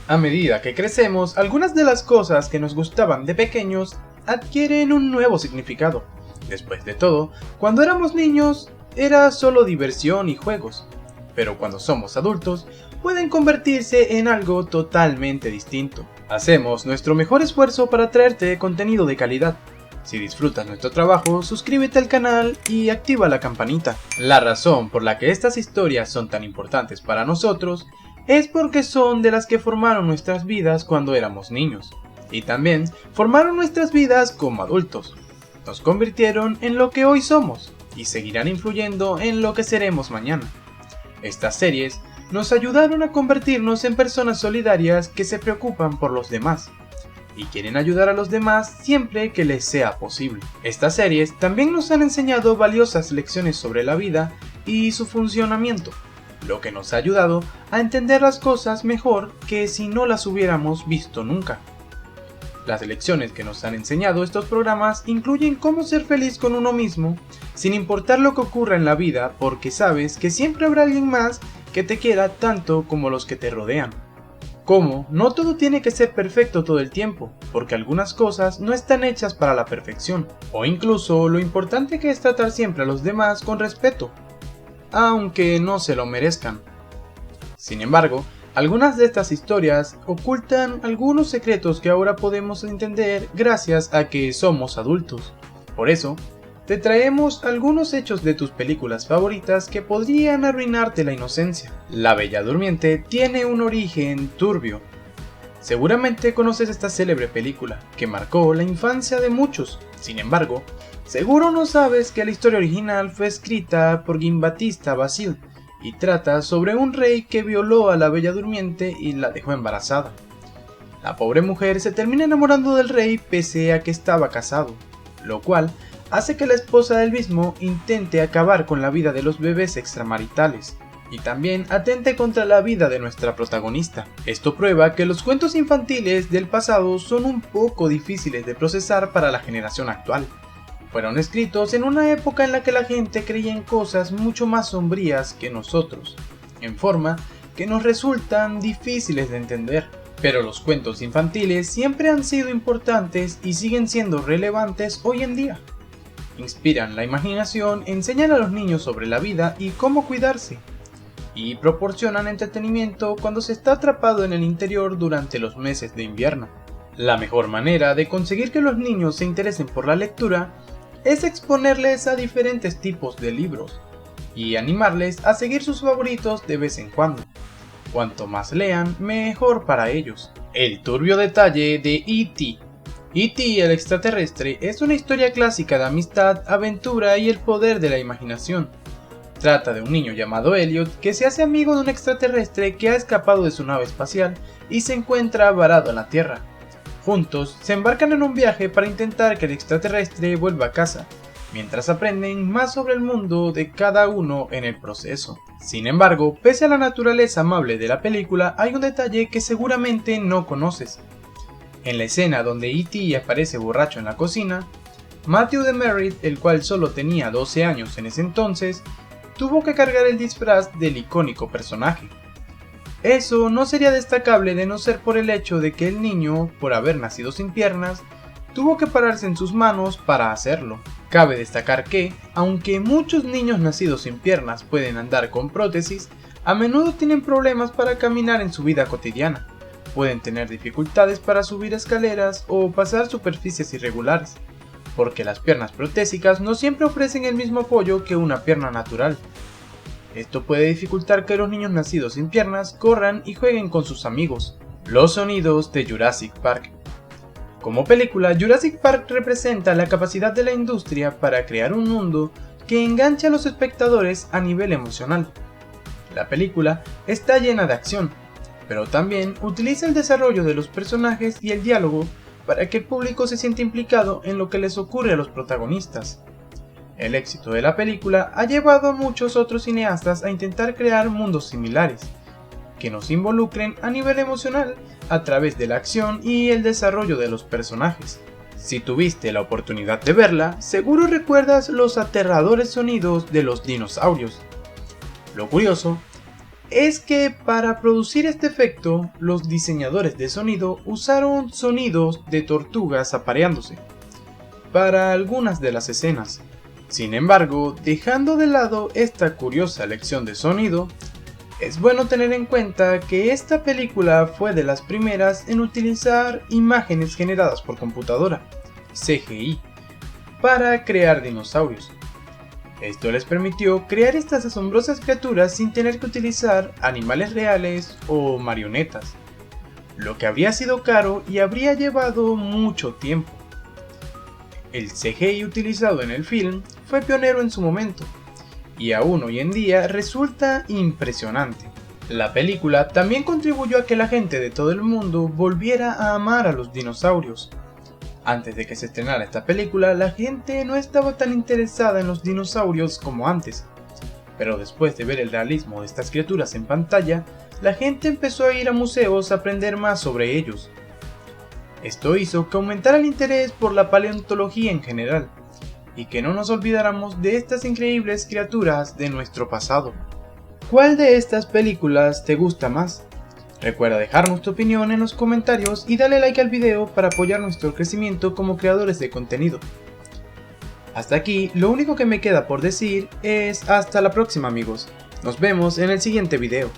A medida que crecemos, algunas de las cosas que nos gustaban de pequeños adquieren un nuevo significado. Después de todo, cuando éramos niños, era solo diversión y juegos. Pero cuando somos adultos, pueden convertirse en algo totalmente distinto. Hacemos nuestro mejor esfuerzo para traerte contenido de calidad. Si disfrutas nuestro trabajo, suscríbete al canal y activa la campanita. La razón por la que estas historias son tan importantes para nosotros es porque son de las que formaron nuestras vidas cuando éramos niños. Y también formaron nuestras vidas como adultos. Nos convirtieron en lo que hoy somos y seguirán influyendo en lo que seremos mañana. Estas series nos ayudaron a convertirnos en personas solidarias que se preocupan por los demás y quieren ayudar a los demás siempre que les sea posible. Estas series también nos han enseñado valiosas lecciones sobre la vida y su funcionamiento, lo que nos ha ayudado a entender las cosas mejor que si no las hubiéramos visto nunca. Las lecciones que nos han enseñado estos programas incluyen cómo ser feliz con uno mismo, sin importar lo que ocurra en la vida, porque sabes que siempre habrá alguien más que te quiera tanto como los que te rodean. Cómo no todo tiene que ser perfecto todo el tiempo, porque algunas cosas no están hechas para la perfección, o incluso lo importante que es tratar siempre a los demás con respeto, aunque no se lo merezcan. Sin embargo, algunas de estas historias ocultan algunos secretos que ahora podemos entender gracias a que somos adultos. Por eso, te traemos algunos hechos de tus películas favoritas que podrían arruinarte la inocencia. La Bella Durmiente tiene un origen turbio. Seguramente conoces esta célebre película, que marcó la infancia de muchos. Sin embargo, seguro no sabes que la historia original fue escrita por Giambattista Basile, y trata sobre un rey que violó a la Bella Durmiente y la dejó embarazada. La pobre mujer se termina enamorando del rey pese a que estaba casado, lo cual hace que la esposa del mismo intente acabar con la vida de los bebés extramaritales, y también atente contra la vida de nuestra protagonista. Esto prueba que los cuentos infantiles del pasado son un poco difíciles de procesar para la generación actual. Fueron escritos en una época en la que la gente creía en cosas mucho más sombrías que nosotros, en forma que nos resultan difíciles de entender. Pero los cuentos infantiles siempre han sido importantes y siguen siendo relevantes hoy en día. Inspiran la imaginación, enseñan a los niños sobre la vida y cómo cuidarse, y proporcionan entretenimiento cuando se está atrapado en el interior durante los meses de invierno. La mejor manera de conseguir que los niños se interesen por la lectura es exponerles a diferentes tipos de libros y animarles a seguir sus favoritos de vez en cuando. Cuanto más lean, mejor para ellos. El turbio detalle de E.T. E.T. el extraterrestre es una historia clásica de amistad, aventura y el poder de la imaginación. Trata de un niño llamado Elliot que se hace amigo de un extraterrestre que ha escapado de su nave espacial y se encuentra varado en la Tierra. Juntos se embarcan en un viaje para intentar que el extraterrestre vuelva a casa, mientras aprenden más sobre el mundo de cada uno en el proceso. Sin embargo, pese a la naturaleza amable de la película, hay un detalle que seguramente no conoces. En la escena donde E.T. aparece borracho en la cocina, Matthew Demerit, el cual solo tenía 12 años en ese entonces, tuvo que cargar el disfraz del icónico personaje. Eso no sería destacable de no ser por el hecho de que el niño, por haber nacido sin piernas, tuvo que pararse en sus manos para hacerlo. Cabe destacar que, aunque muchos niños nacidos sin piernas pueden andar con prótesis, a menudo tienen problemas para caminar en su vida cotidiana. Pueden tener dificultades para subir escaleras o pasar superficies irregulares, porque las piernas protésicas no siempre ofrecen el mismo apoyo que una pierna natural. Esto puede dificultar que los niños nacidos sin piernas corran y jueguen con sus amigos. Los sonidos de Jurassic Park. Como película, Jurassic Park representa la capacidad de la industria para crear un mundo que enganche a los espectadores a nivel emocional. La película está llena de acción, pero también utiliza el desarrollo de los personajes y el diálogo para que el público se sienta implicado en lo que les ocurre a los protagonistas. El éxito de la película ha llevado a muchos otros cineastas a intentar crear mundos similares, que nos involucren a nivel emocional a través de la acción y el desarrollo de los personajes. Si tuviste la oportunidad de verla, seguro recuerdas los aterradores sonidos de los dinosaurios. Lo curioso es que para producir este efecto, los diseñadores de sonido usaron sonidos de tortugas apareándose para algunas de las escenas. Sin embargo, dejando de lado esta curiosa lección de sonido, es bueno tener en cuenta que esta película fue de las primeras en utilizar imágenes generadas por computadora, CGI, para crear dinosaurios. Esto les permitió crear estas asombrosas criaturas sin tener que utilizar animales reales o marionetas, lo que habría sido caro y habría llevado mucho tiempo. El CGI utilizado en el film fue pionero en su momento, y aún hoy en día resulta impresionante. La película también contribuyó a que la gente de todo el mundo volviera a amar a los dinosaurios. Antes de que se estrenara esta película, la gente no estaba tan interesada en los dinosaurios como antes, pero después de ver el realismo de estas criaturas en pantalla, la gente empezó a ir a museos a aprender más sobre ellos. Esto hizo que aumentara el interés por la paleontología en general, y que no nos olvidáramos de estas increíbles criaturas de nuestro pasado. ¿Cuál de estas películas te gusta más? Recuerda dejarnos tu opinión en los comentarios y dale like al video para apoyar nuestro crecimiento como creadores de contenido. Hasta aquí, lo único que me queda por decir es hasta la próxima amigos. Nos vemos en el siguiente video.